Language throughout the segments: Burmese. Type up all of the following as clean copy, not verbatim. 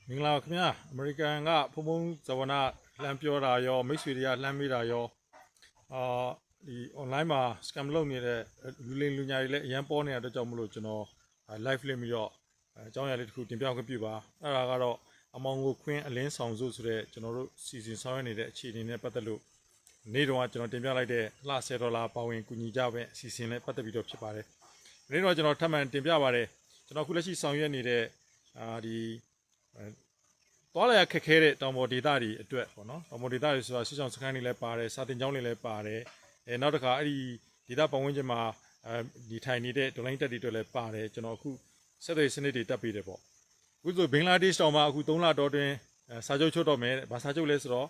မင်္ဂလာခင်ဗျာအမေရိကန်ကဖုံဖုံဇဝနာလှမ်းပြောတာရောမိတ်ဆွေတွေကလှမ်းမေးတာရောဒီ online မှာ scam လုပ်နေတဲ့လူလိမ်လူညာတွေလည်းအရန်ပေါ်နေတဲ့အတွက်ကြောင့်မလို့ကျွန်တော် live လင်းပြီးတော့အကြောင်းအရာလေးတစ်ခုတင်ပြခွင့်ပြုပါအဲ့ဒါကတော့အမောင်ကိုခွင်းအလင်းဆောင်စုဆိုတဲ့ကျွန်တော်တို့စီစဉ်ဆောင်ရွက်နေတဲ့အခြေအနေနဲ့ပတ်သက်လို့နေ့တုန်းကကျွန်တော်တင်ပြလိုက်တဲ့လှ$10ပါဝင်ကူညီကြပဲအစီအစဉ်နဲ့ပတ်သက်ပြီးတော့ဖြစ်ပါတယ်နေ့တော့ကျွန်တော်ထပ်မံတင်ပြပါတယ်ကျွန်တော်ခုလက်ရှိဆောင်ရွက်နေတဲ့ဒီသွားလာရခက်ခဲတဲ့တောင်ပေါ်ဒေသတွေအတွက်ပေါ့နော်တောင်ပေါ်ဒေသတွေဆိုတာစစ်ဆောင်စခန်းတွေလည်းပါတယ်စာတင်ကျောင်းတွေလည်းပါတယ်နောက်တစ်ခါအဲ့ဒီဒေသပတ်ဝန်းကျင်မှာဒီထိုင်နေတဲ့ဒလိုင်းတက်တွေအတွက်လည်းပါတယ်ကျွန်တော်အခုဆက်သွယ်စနစ်တွေတက်ပေးတယ်ပေါ့အခုဆိုဘင်္ဂလားဒေ့ရှ်တောင်မှာအခု3လတောတွင်စာချုပ်ချုပ်တော့မယ်ဗာစာချုပ်လဲဆိုတော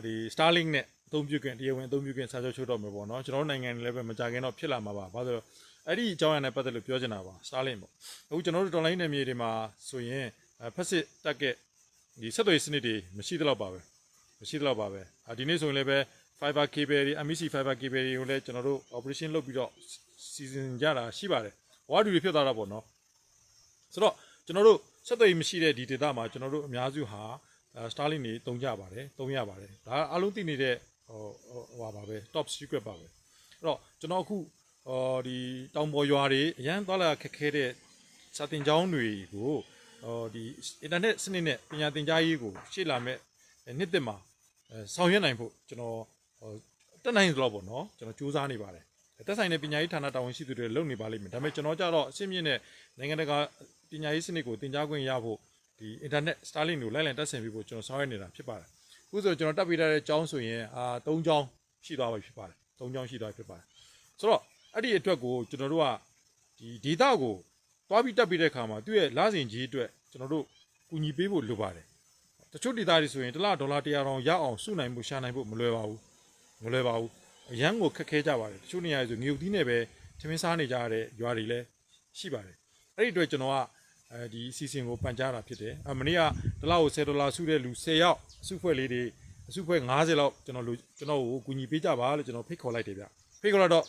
့ဒီ Starlink နဲ့အသုံးပြုခွင့်တရားဝင်အသုံးပြုခွင့်စာချုပ်ချုပ်တော့မယ်ပေါ့နော်ကျွန်တော်နိုင်ငံတွေလည်းပဲမကြခင်တော့ဖြစ်လာမှာပါဘာလို့အဲ့ဒီအကြောင်းအရာနဲ့ပတ်သက်လို့ပြောချင်တာပါ Starlink ပေါ့အခုကျွန်တော်တို့ online နယ်မြေတွေမှာဆိုရင်ဖက်စစ်တက်ကဒီဆက်သွယ်စနစ်တွေမရှိသလောက်ပါပဲဒီနေ့ဆိုရင်လည်းပဲ fiber cable တွေ MEC fiber cable တွေကိုလည်းကျွန်တော်တို့ operation လုပ်ပြီးတော့စီစဉ်ကြတာရှိပါတယ်ဝါဒူတွေဖြစ်သွားတာပေါ့နော်ဆိုတော့ကျွန်တော်တို့ဆက်သွယ်မရှိတဲ့ဒီ data မှာကျွန်တော်တို့အများစုဟာ Starlink တွေသုံးရပါတယ်ဒါအားလုံးသိနေတဲ့ဟိုပါပဲ top secret ပါပဲအဲ့တော့ကျွန်တော်အခုဒီတောင်ပေါ်ရွာတွေအရန်သွားလာခက်ခဲတဲ့စာတင်ကျောင်းတွေကိုဒီအင်တာနက်စနစ်နဲ့ပညာသင်ကြားရေးကိုရှေ့လာမဲ့နှစ်သက်မှာဆောင်ရွက်နိုင်ဖို့ကျွန်တော်တက်နိုင်သလောက်ပေါ့နော်ကျွန်တော်စူးစမ်းနေပါတယ်တက်ဆိုင်တဲ့ပညာရေးဌာနတာဝန်ရှိသူတွေလုပ်နေပါလိမ့်မယ်ဒါပေမဲ့ကျွန်တော်ကြတော့အရှင်းမြင့်တဲ့နိုင်ငံတကာပညာရေးစနစ်ကိုသင်ကြားခွင့်ရဖို့ဒီအင်တာနက် Starlink ကိုလိုက်လံတက်ဆင်ပြီးဖို့ကျွန်တော်ဆောင်ရွက်နေတာဖြစ်ပါတယ်အခုဆိုကျွန်တော်တက်ပေးထားတဲ့ကျောင်းဆိုရင်3ကျောင်းရှိသွားပြီဖြစ်ပါတယ်3ကျောင်းရှိသွားပြီဖြစ်ပါတယ်ဆိုတော့အဲ့ဒီအတွက်ကိုကျွန်တော်တို့ကဒီဒေတာကိုသွားပြီးတက်ပြီးတဲ့အခါမှာသူ့ရဲ့လစဉ်ကြီးအတွက်ကျွန်တော်တို့ကူညီပေးဖို့လိုပါတယ်တချို့ဒေတာတွေဆိုရင်$100တောင်ရအောင်စုနိုင်ဖို့ရှာနိုင်ဖို့မလွယ်ပါဘူးအရန်ကိုခက်ခဲကြပါတယ်တချို့နေရာတွေဆိုငရုတ်သီးနဲ့ပဲထမင်းစားနေကြရတဲ့ရွာတွေလည်းရှိပါတယ်အဲ့ဒီအတွက်ကျွန်တော်ကဒီအစီအစဉ်ကိုပန်ကြားတာဖြစ်တယ်မနေ့ကတစ်လောက်ကို$10စုတဲ့လူ10ယောက်အစုဖွဲ့လေးတွေအစုဖွဲ့50လောက်ကျွန်တော်ကိုကူညီပေးကြပါလို့ကျွန်တော်ဖိတ်ခေါ်လိုက်တယ်ဗျဖိတ်ခေါ်တော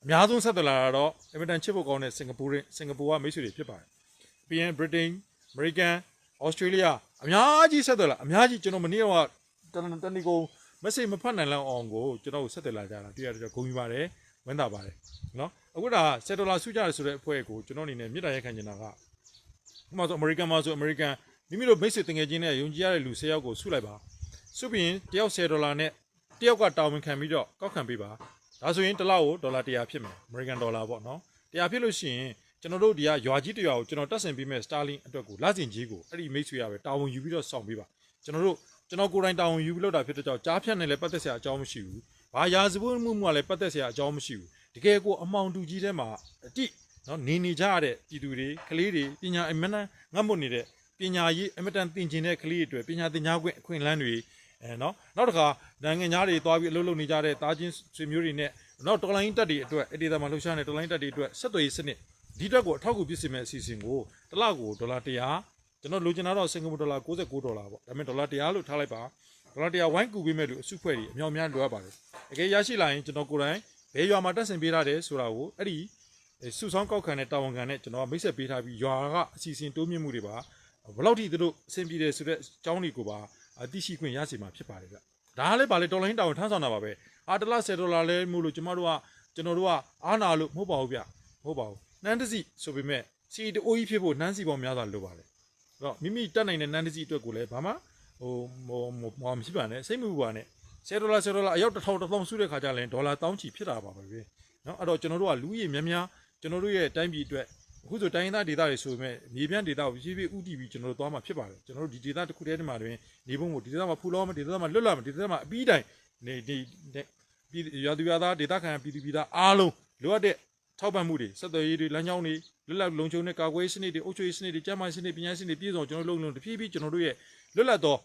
့အများဆုံးဆက်သွယ်လာတော့အင်မတန်ချစ်ဖို့ကောင်းတဲ့စင်ကာပူကမိတ်ဆွေတွေဖြစ်ပါတယ်ပြီးရင် Britain American Australia အများကြီးဆက်သွယ်လာအများကြီးကျွန်တော်မနေ့ကတနီကုံ message မဖတ်နိုင်လောက်အောင်ကိုကျွန်တော်ဆက်သွယ်လာကြတာတွေ့ရတော့ဂုဏ်ယူပါတယ်ဝမ်းသာပါတယ်နော်အခုဒါ$10စုကြတယ်ဆိုတဲ့အဖွဲ့ကိုကျွန်တော်အနေနဲ့မြစ်တာရက်ခံနေတာကဥပမာဆို American မှာဆို American မိမိတို့မိတ်ဆွေတငယ်ချင်းနဲ့ယုံကြည်ရတဲ့လူ10ယောက်ကိုစုလိုက်ပါစုပြီးရင်တယောက်$10နဲ့တယောက်ကတာဝန်ခံပြီးတော့ကောက်ခံပေးပါဒါဆိုရင်တစ်လောက်ကို$100ဖြစ်မယ် American dollar ပေါ့နော်100ဖြစ်လို့ရှိရင်ကျွန်တော်တို့ဒီကရွာကြီးတရွာကိုကျွန်တော်တက်ဆင်ပေးမဲ့ Starlink အတွက်ကိုလစဉ်ကြီးကိုအဲ့ဒီမိတ်ဆွေရပဲတာဝန်ယူပြီးတော့ဆောင်ပေးပါကျွန်တော်ကိုယ်တိုင်တာဝန်ယူပြီးလောက်တာဖြစ်တဲ့ကြောင့်ကြားဖြတ်နေလည်းပတ်သက်စရာအကြောင်းမရှိဘူး။ဘာရာဇဝတ်မှုကလည်းပတ်သက်စရာအကြောင်းမရှိဘူး။တကယ်ကိုအမောင်တူကြီးထဲမှာအတိနော်နေကြရတဲ့ပြည်သူတွေကလေးတွေပညာအမတန်ငတ်မွတ်နေတဲ့ပညာရေးအမတန်သင်ကျင်တဲ့ကလေးတွေအတွက်ပညာသင်ကြားခွင့်အခွင့်အလမ်းတွေနော်နောက်တစ်ခါနိုင်ငံသားတွေသွားပြီးအလုပ်လုပ်နေကြတဲ့တာချင်းဆွေမျိုးတွေနဲ့နောက်တော်လိုင်းတက်တွေအတွက်အဒေတာမှာလှုပ်ရှားနေတော်လိုင်းတက်တွေအတွက်ဆက်သွယ်ရေးစနစ်ဒီအတွက်ကိုအထောက်အကူဖြစ်စေမဲ့အစီအစဉ်ကိုတစ်လကို$100ကျွန်တော်လိုချင်တာတော့စင်ကာပူ$99ပေါ့ဒါပေမဲ့$100လို့ထားလိုက်ပါ$100ဝိုင်းကူပေးမဲ့လူအစုဖွဲ့တွေအများများလိုအပ်ပါတယ်တကယ်ရရှိလာရင်ကျွန်တော်ကိုယ်တိုင်ဘယ်ရွာမှာတက်ဆင်ပေးထားတယ်ဆိုတာကိုအဲ့ဒီစုဆောင်းကောက်ခံတဲ့တာဝန်ခံနဲ့ကျွန်တော်မိတ်ဆက်ပေးထားပြီးရွာကအစီအစဉ်တိုးမြင့်မှုတွေပါဘယ်လောက်ထိသူတို့အဆင်ပြေတယ်ဆိုတဲ့အကြောင်းတွေကိုပါသိရှိခွင့်ရစီမှာဖြစ်ပါတယ်ဗျဒါလည်းဗာလေတော်လိုင်းတာဝန်ထမ်းဆောင်တာပါပဲတစ်လား$10လဲမို့လို့ကျွန်တော်တို့ကအားနာလို့မဟုတ်ပါဘူးဗျမဟုတ်ပါဘူးနှမ်းတစီဆိုပေမဲ့စီတိုးကြီးဖြစ်ဖို့နှမ်းစီပေါင်းများစွာလိုပါတယ်အဲ့တော့မိမိတက်နိုင်တဲ့နှမ်းတစီအတွက်ကိုလည်းဘာမှမရှိပါနဲ့စိတ်မပူပါနဲ့$10အယောက်1000စုတဲ့ခါကျရင်$1000ချီဖြစ်တာပါပဲเนาะအဲ့တော့ကျွန်တော်တို့ကလူကြီးများကျွန်တော်တို့ရဲ့တိုင်းပြည်အတွက်အခုဆိုတိုင်းသားဒေသတွေဆိုပေမဲ့မြေပြန့်ဒေသကိုဖြည်းဖြည်းဥတည်ပြီးကျွန်တော်တို့သွားမှာဖြစ်ပါတယ်ကျွန်တော်တို့ဒီဒေသတစ်ခုတည်းမှာတွင်နေဖို့ဒီဒေသမှာဖူလောမဒီဒေသမှာလွတ်လပ်မဒီဒေသမှာအပြီးတိုင်နေရွာသူရွာသားဒေသခံပြည်သူပြည်သားအားလုံးလိုအပ်တဲ့ထောက်ပံ့မှုတွေဆက်သွယ်ရေးတွေလမ်းကြောင်းတွေလွတ်လပ်လုံခြုံတဲ့ကာကွယ်ရေးစနစ်တွေအုပ်ချုပ်ရေးစနစ်တွေကျန်းမာရေးစနစ်ပညာရေးစနစ်ပြည်စုံကျွန်တော်တို့လုံးတဖြည်းဖြည်းကျွန်တော်တို့ရဲ့လွတ်လပ်သော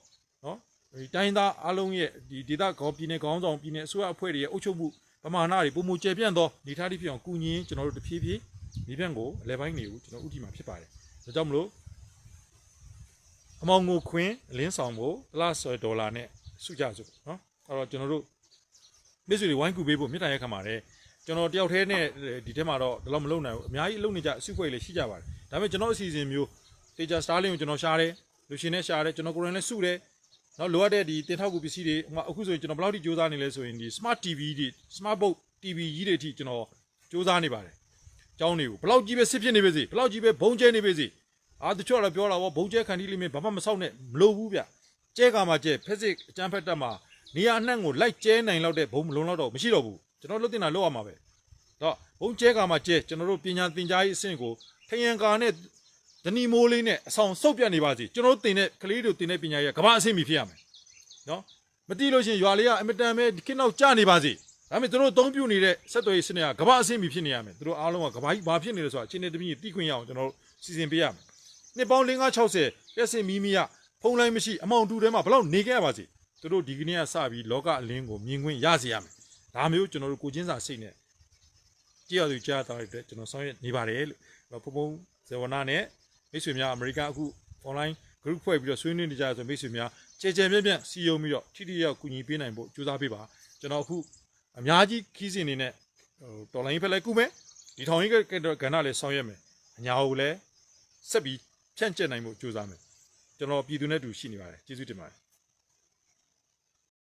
နော်ဒီတိုင်းသားအားလုံးရဲ့ဒီဒေသကောပြည်နယ်ခေါင်းဆောင်ပြည်နယ်အစိုးရအဖွဲ့တွေရဲ့အုပ်ချုပ်မှုပမာဏတွေပုံမကျပြန့်သောနေထားသည့်ဖြစ်အောင်ကူညီရင်းကျွန်တော်တို့တဖြည်းဖြည်းဒီဘက်ကိုအလဲပိုင်းနေကိုကျွန်တော်ဥတီမှာဖြစ်ပါတယ်ဒါကြောင့်မလို့အမောင်ကိုခွင်းအလင်းဆောင်ဖို့$10နဲ့စုကြစို့နော်အဲ့တော့ကျွန်တော်တို့မိတ်ဆွေတွေဝိုင်းကူပေးဖို့မြစ်တာရက်ခါမှာတယ်ကျွန်တော်တယောက်တည်းနဲ့ဒီထဲမှာတော့ဒီလောက်မလုံနိုင်ဘူးအများကြီးလုံနေကြအစုဖွဲ့လေးရှိကြပါတယ်ဒါပေမဲ့ကျွန်တော်အစီအစဉ်မျိုးတေချာ Starlink ကိုကျွန်တော်ရှားတယ် လူရှင်နဲ့ရှာတယ်ကျွန်တော်ကိုယ်တိုင်လည်းစုတယ်နော်လိုအပ်တဲ့ဒီတင်ထောက်ကူပစ္စည်းတွေအခုဆိုရင်ကျွန်တော်ဘယ်လောက်ထိစူးစမ်းနေလဲဆိုရင်ဒီ smart TV တွေ smart box TV ကြီးတွေအထိကျွန်တော်စူးစမ်းနေပါတယ်အကြောင်းတွေကိုဘယ်လောက်ကြီးပဲစစ်ဖြစ်နေပါစေဘယ်လောက်ကြီးပဲဘုံကျဲနေပါစေတချို့ကတော့ပြောတာဗောဘုံကျဲခန္တီလိမင်းဘာမှမဆောက်နဲ့မလိုဘူးဗျကျဲကမှကျဲဖက်စစ်အကျန်းဖက်တက်မှာနေရာအနှံ့ကိုလိုက်ကျဲနိုင်လောက်တဲ့ဘုံမလုံးတော့မရှိတော့ဘူးကျွန်တော်လွတ်တင်တာလောက်ရမှာပဲတော့ဘုံကျဲကမှကျဲကျွန်တော်တို့ပညာသင်ကြားရေးအဆင့်ကိုထယံကာနဲ့ဒနီမိုးလေးနဲ့အဆောင်စုပ်ပြတ်နေပါစီကျွန်တော်တို့တင်တဲ့ကလေးတို့တင်တဲ့ပညာရေးကမ္ဘာအဆင့်မီဖြစ်ရမယ်နော်မတိလို့ရှိရင်ရွာလေးကအမတန်ပဲခင်းနောက်ကျနေပါစီဒါပေမဲ့တို့အသုံးပြုနေတဲ့စက်သွေးစနစ်ကကမ္ဘာအဆင့်မီဖြစ်နေရမယ်တို့အားလုံးကကမ္ဘာကြီးဘာဖြစ်နေလဲဆိုတာအချိန်နဲ့တပြည့်တိခွင့်ရအောင်ကျွန်တော်တို့စီစဉ်ပေးရမယ်နှစ်ပေါင်း50-60ရက်စင်မီမီရဖုံးလိုင်းမရှိအမောင်တူထဲမှာဘယ်လောက်နေခဲ့ရပါစီတို့ဒီကနေ့ကစပြီးလောကအလင်းကိုမြင်ခွင့်ရစေရမယ်ဒါမျိုးကျွန်တော်တို့ကိုချင်းစာစိတ်နဲ့ကြည့်ရသူကြားတာတွေကျွန်တော်ဆောင်ရွက်နေပါတယ်လို့ဖုံဖုံဇေဝနာနဲ့မိတ်ဆွေများအမေရိကန်အခု online group ဖွဲ့ပြီးတော့ဆွေးနွေးနေကြဆိုမိတ်ဆွေများကြဲကြဲပြန့်ပြန့်စီယုံပြီးတော့ထိထိရောက်ကူညီပေးနိုင်ဖို့ကြိုးစားပေးပါကျွန်တော်အခုအများကြီးခီးစဉ်နေနဲ့တော်လိုင်းဖက်လဲကုမယ်ဒီထောင်ကြီးကဏ္ဍလည်းဆောင်ရွက်မယ်အညာကိုလည်းဆက်ပြီးဖြန့်ကျက်နိုင်ဖို့ကြိုးစားမယ်ကျွန်တော်ပြည်သူနဲ့တူရှိနေပါတယ်ကျေးဇူးတင်ပါတယ်